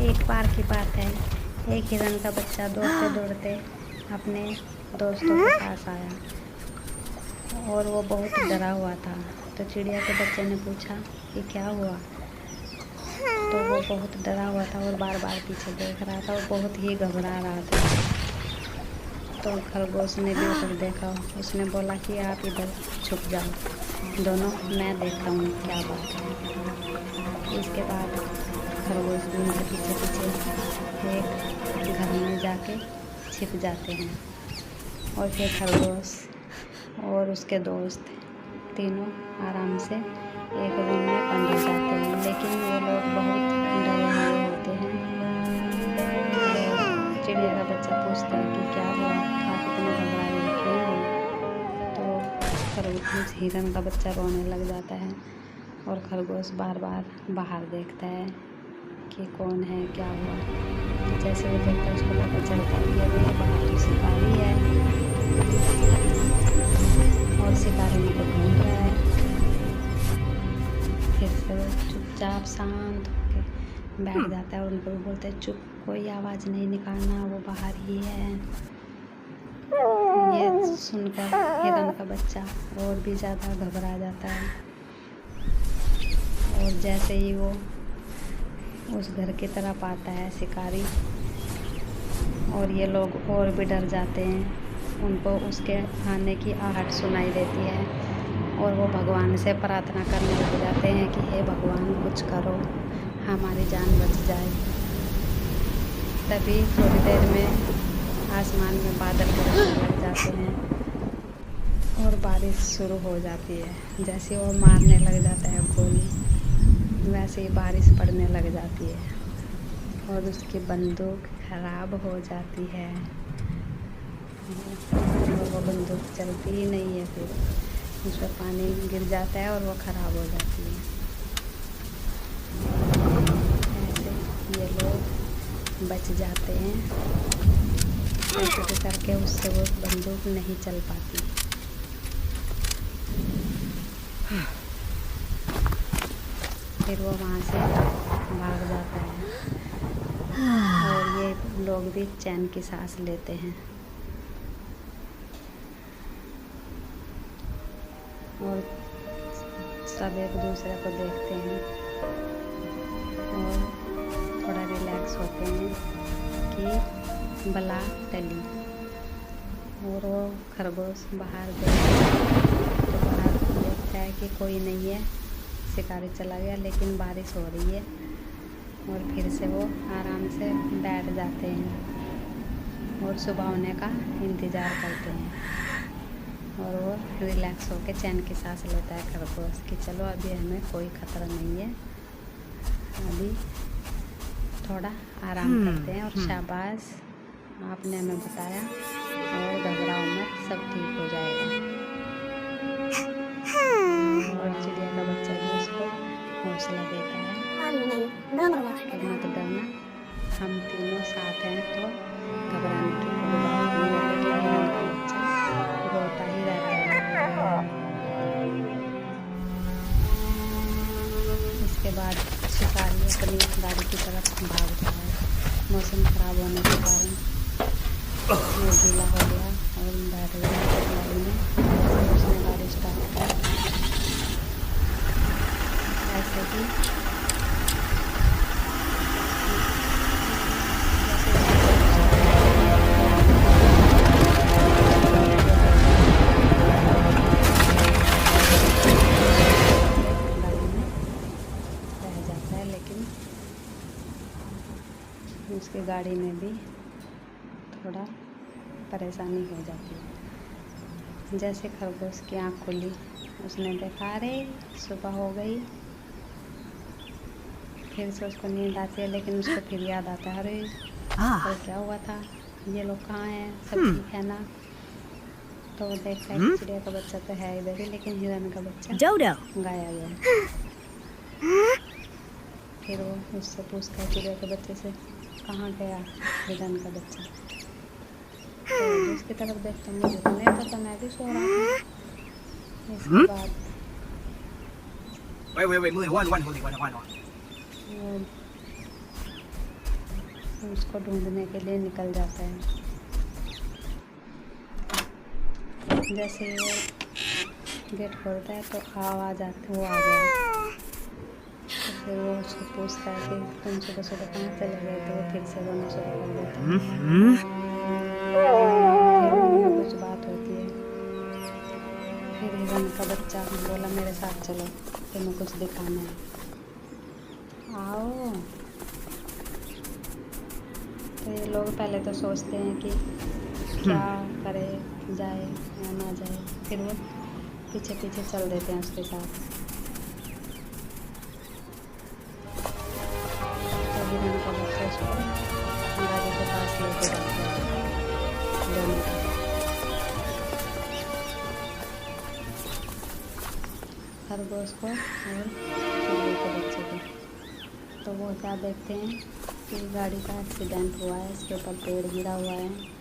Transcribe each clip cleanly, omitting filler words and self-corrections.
एक बार की बात है, एक हिरन का बच्चा दौड़ते दौड़ते अपने दोस्तों के पास आया और वो बहुत डरा हुआ था। तो चिड़िया के बच्चे ने पूछा कि क्या हुआ। तो वो बहुत डरा हुआ था और बार बार पीछे देख रहा था और बहुत ही घबरा रहा था। तो खरगोश ने भी उधर देखा, उसने बोला कि आप इधर छुप जाओ दोनों, मैं देखता हूँ क्या बात है। इसके बाद खरगोश भी उनके पीछे पीछे एक घर में जाके छिप जाते हैं और फिर खरगोश और उसके दोस्त तीनों आराम से एक रूम में बंद हो जाते हैं। लेकिन वो लोग बहुत डरे हुए होते हैं। तो चिड़िया का बच्चा पूछता है कि क्या हुआ, आप इतने घबराए हो, क्यों हो। तो खरगोश हिरन का बच्चा रोने लग जाता है और खरगोश बार बार बाहर देखता है कि कौन है, क्या हुआ। तो जैसे वो देखता है उसको पता चलता है कि अभी बाहर तो शिकारी है और शिकारी उनको ढूंढ रहा है। फिर से वो चुपचाप शांत होकर बैठ जाता है और उनको भी बोलते हैं चुप, कोई आवाज़ नहीं निकालना, वो बाहर ही है। ये सुनकर हिरन का बच्चा और भी ज़्यादा घबरा जाता है और जैसे ही वो उस घर की तरफ आता है शिकारी और ये लोग और भी डर जाते हैं। उनको उसके आने की आहट सुनाई देती है और वो भगवान से प्रार्थना करने लग जाते हैं कि हे भगवान कुछ करो, हमारी जान बच जाए। तभी थोड़ी देर में आसमान में बादल गरजने लग जाते हैं और बारिश शुरू हो जाती है। जैसे वो मारने लग जाता है गोली, वैसे ही बारिश पड़ने लग जाती है और उसकी बंदूक खराब हो जाती है और वो बंदूक चलती ही नहीं है। फिर उस पर पानी गिर जाता है और वो ख़राब हो जाती है। ऐसे ये लोग बच जाते हैं, ऐसे करके उससे वो बंदूक नहीं चल पाती। फिर वो वहाँ से भाग जाता है और ये लोग भी चैन की सांस लेते हैं और सब एक दूसरे को देखते हैं और थोड़ा रिलैक्स होते हैं कि बला टली। और वो खरगोश बाहर देखता है कि कोई नहीं है, शिकारी चला गया, लेकिन बारिश हो रही है और फिर से वो आराम से बैठ जाते हैं और सुबह होने का इंतज़ार करते हैं और वो रिलैक्स होकर चैन की सांस लेता है खरगोश कि चलो अभी हमें कोई ख़तरा नहीं है, अभी थोड़ा आराम करते हैं और शाबाश आपने हमें बताया और घबराओ मत, सब ठीक हो जाएगा। और चिड़िया का बच्चा भी उसको हौसला देता है कि मत डरना, हम तीनों साथ हैं, तो घबराने की कोई बात नहीं है। लेकिन हिरन का बच्चा रोता ही रहता है। इसके बाद शिकारी अपनी गाड़ी की तरफ भागता है। मौसम खराब होने के कारण वो गीला हो गया और बैठ गया गाड़ी में। उसने गाड़ी स्टार्ट की, ऐसे ही उसकी गाड़ी में भी थोड़ा परेशानी हो जाती है। जैसे खरगोश की आँख खुली, उसने देखा अरे सुबह हो गई। फिर से उसको नींद आती है, लेकिन उसको फिर याद आता है अरे कल क्या हुआ था, ये लोग कहाँ हैं, सब ठीक है ना। तो वो देखता है कि चिड़िया का बच्चा तो है इधर ही, लेकिन हिरन का बच्चा गायब है। फिर वो उससे पूछता है चिड़िया के बच्चे से कहाँ गया हिरन का बच्चा। तो उसकी तरफ देखता हूँ, मुझे तो नहीं पता, मैं भी सो रहा था। इसके बाद उसको ढूंढने के लिए निकल जाता है। जैसे ही वो गेट खोलता है तो आवाज़ आती, वो आ गया। तो फिर वो उसको पूछता है कि तुम सुबह सुबह कहाँ चले गए? तो वो फिर से रोना शुरू कर देता है। फिर उनमें कुछ बात होती है। फिर हिरन का बच्चा बोला मेरे साथ चलो, तुम्हें कुछ दिखाना है, आओ। तो ये लोग पहले तो सोचते हैं कि क्या करे, जाए या ना जाए। फिर वो पीछे पीछे चल देते हैं उसके साथ। तो हिरन का बच्चा उसको गाड़ी के पास लेके जाता है दोनों को। खरगोश को और चिड़िया के बच्चे को। तो वो क्या देखते हैं कि गाड़ी का एक्सीडेंट हुआ है, इसके ऊपर पेड़ गिरा हुआ है।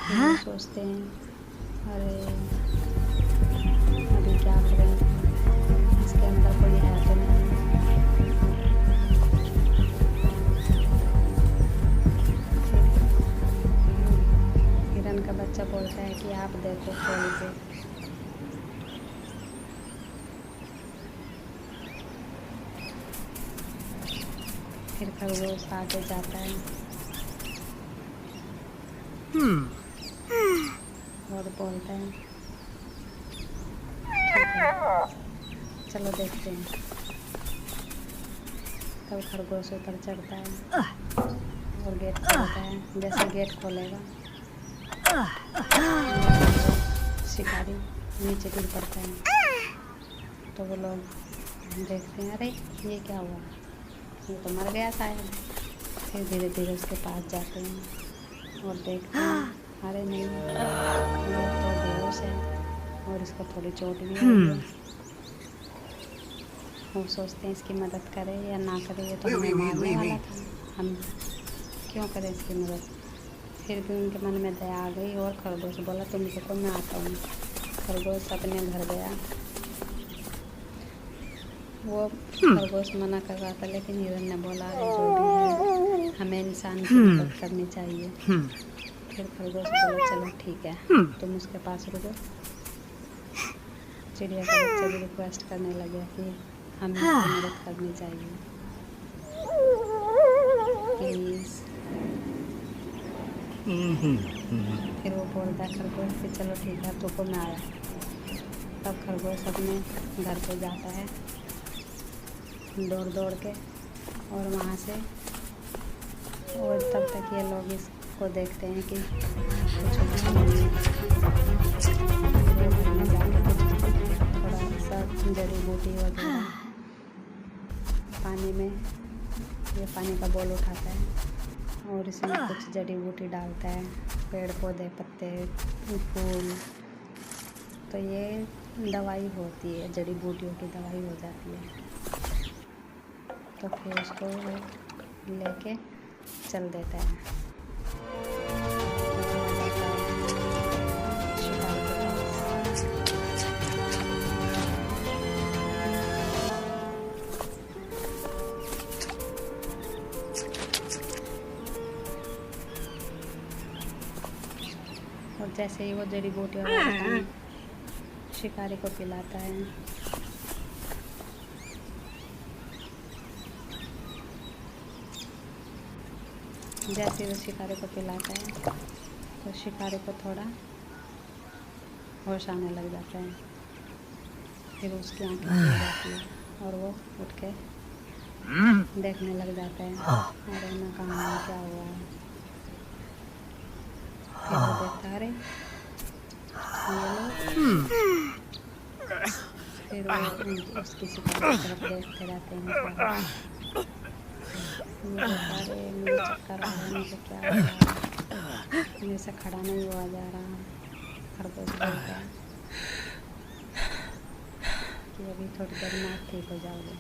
वो सोचते हैं अरे अभी क्या करें, इसके अंदर कोई है तो नहीं। हिरन का बच्चा बोलता है कि आप देखो खोल के। फिर खरगोश आगे जाता है और बोलता है ठीक है चलो देखते हैं। तब खरगोश ऊपर चढ़ता है और गेट खोलता है। जैसे गेट खोलेगा शिकारी नीचे गिर पड़ता है। तो वो लोग देखते हैं अरे ये क्या हुआ, ये तो मर गया शायद। फिर धीरे धीरे उसके पास जाते हैं और देखते हैं अरे नहीं, ये तो बेहोश है और इसको थोड़ी चोट भी हुई है। वो सोचते हैं इसकी मदद करें या ना करें, ये तो हमें मारने वाला था, हम क्यों करें इसकी मदद। फिर भी उनके मन में दया आ गई और खरगोश बोला तुम रुको मैं आता हूँ। खरगोश अपने घर गया। वो खरगोश मना कर रहा था लेकिन हिरन ने बोला अरे जो भी है हमें इंसान की मदद करनी चाहिए। फिर खरगोश बोला चलो ठीक है तुम उसके पास रुको। चिड़िया का बच्चा भी रिक्वेस्ट करने लगा कि हमें इसकी मदद करनी चाहिए प्लीज़। फिर वो बोलता है खरगोश कि चलो ठीक है तुमको मैं आया। तब खरगोश अपने घर पे जाता है दौड़ दौड़ के और वहाँ से। और तब तक ये लोग इसको देखते हैं कि कुछ अच्छा नहीं है। घर में जाके कुछ थोड़ा सा जड़ी बूटी वगैरह पानी में, ये पानी का बोल उठाता है और इसमें कुछ जड़ी बूटी डालता है, पेड़ पौधे पत्ते फूल। तो ये दवाई होती है, जड़ी बूटियों की दवाई हो जाती है। तो फिर उसको लेके चल देता है शिकार के पास। और जैसे ही वो जड़ी बूटियों वाला पानी शिकारी को पिलाता है जैसे वो शिकारी को पिलाता है तो शिकारी को थोड़ा होश आने लग जाता है। फिर उसकी आंखें खुल जाती है और वो उठ के देखने लग जाता है अरे मैं कहाँ हूँ, क्या हुआ है। फिर वो देखता है अरे ये लोग। फिर वो उसकी शिकारी की तरफ देखते रहते हैं। अरे मुझे चक्कर आ रहा है, मुझे क्या हो रहा है, मेरे से खड़ा नहीं हुआ जा रहा। खरगोश बोलता है कि अभी थोड़ी देर में आप ठीक हो जाओगे।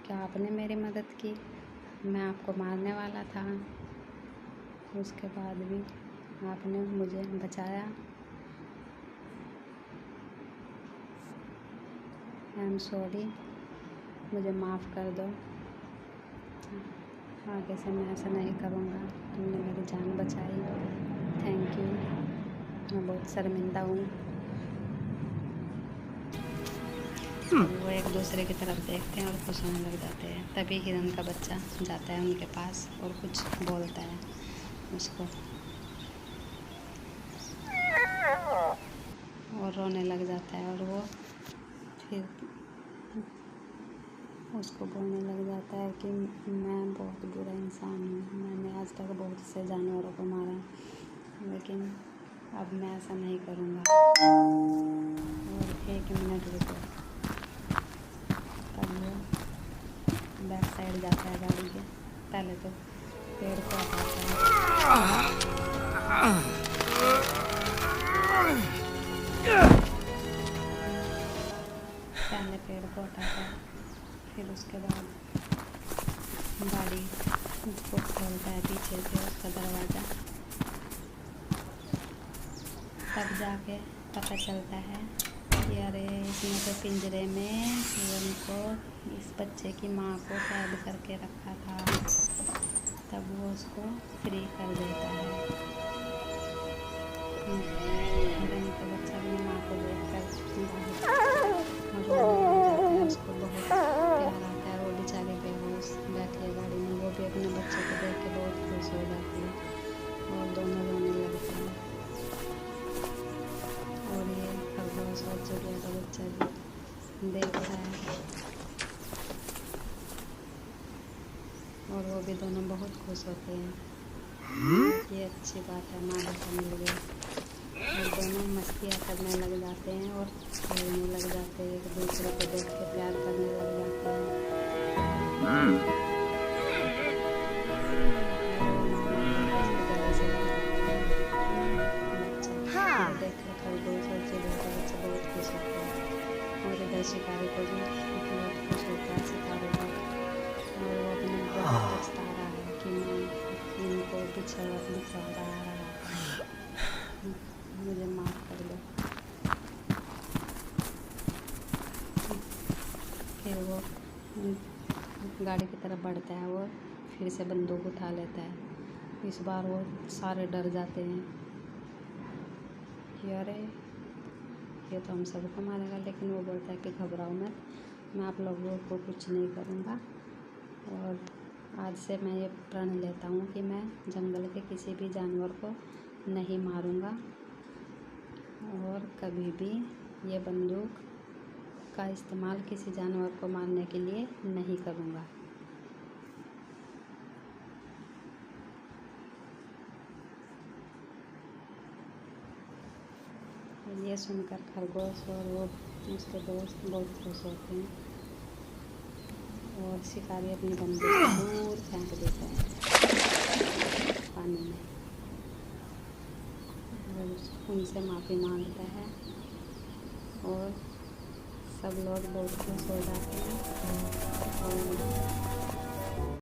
क्या आपने मेरी मदद की? मैं आपको मारने वाला था, उसके बाद भी आपने मुझे बचाया। आई एम सॉरी, मुझे माफ़ कर दो, आगे से मैं ऐसा नहीं करूँगा, तुमने मेरी जान बचाई, थैंक यू, मैं बहुत शर्मिंदा हूँ। वो एक दूसरे की तरफ देखते हैं और खुश होने लग जाते हैं। तभी हिरन का बच्चा जाता है उनके पास और कुछ बोलता है उसको, और रोने लग जाता है। और वो फिर उसको बोलने लग जाता है कि मैं बहुत बुरा इंसान हूँ, मैंने आज तक बहुत से जानवरों को मारा, लेकिन अब मैं ऐसा नहीं करूँगा। और 1 मिनट रुको। तब वो बैक साइड जाता है गाड़ी के, पहले तो पेड़ को हटाता है, पहले पेड़ को हटाता है, फिर उसके बाद गाड़ी को खोलता है पीछे से उसका दरवाज़ा। तब जाके पता चलता है कि अरे इसने तो पिंजरे में हिरन को, इस बच्चे की माँ को कैद करके रखा था। तब वो उसको फ्री कर देता है। हिरन का बच्चा अपनी माँ को देखकर उसको बहुत प्यार आता है। वो बेचारी बेहोश बैठी है गाड़ी में, वो भी अपने बच्चे को देख के बहुत खुश हो जाती है और दोनों रोने लगते हैं। और ये खरगोश और चिड़िया का बच्चा भी देख रहा है और वो भी दोनों बहुत खुश होते हैं। ये अच्छी बात है, माँ बेटा मिल गए। और दोनों मस्तियाँ करने लग जाते हैं और खेलने लग जाते हैं, एक दूसरे को देख के प्यार करने लग जाते हैं। बच्चा देख कर खरगोश और चिड़िया का बच्चा बहुत खुश होता है और इधर शिकारी को भी बहुत खुश होता है शिकारी को। और वो अपने बहुत पछता रहा है कि मैं इनको बिछड़ रहा है, मुझे माफ़ कर दो। फिर वो गाड़ी की तरफ बढ़ता है और फिर से बंदूक उठा लेता है। इस बार वो सारे डर जाते हैं कि अरे ये तो हम सबको मारेगा, लेकिन वो बोलता है कि घबराओ मत, मैं आप लोगों को कुछ नहीं करूँगा। और आज से मैं ये प्रण लेता हूँ कि मैं जंगल के किसी भी जानवर को नहीं मारूँगा और कभी भी ये बंदूक का इस्तेमाल किसी जानवर को मारने के लिए नहीं करूँगा। ये सुनकर खरगोश और वो उसके दोस्त बहुत खुश होते हैं और शिकारी अपनी बंदूक दूर फेंक देते हैं पानी में और उनसे माफ़ी मांगता है और सब लोग बहुत खुश हो जाते हैं। और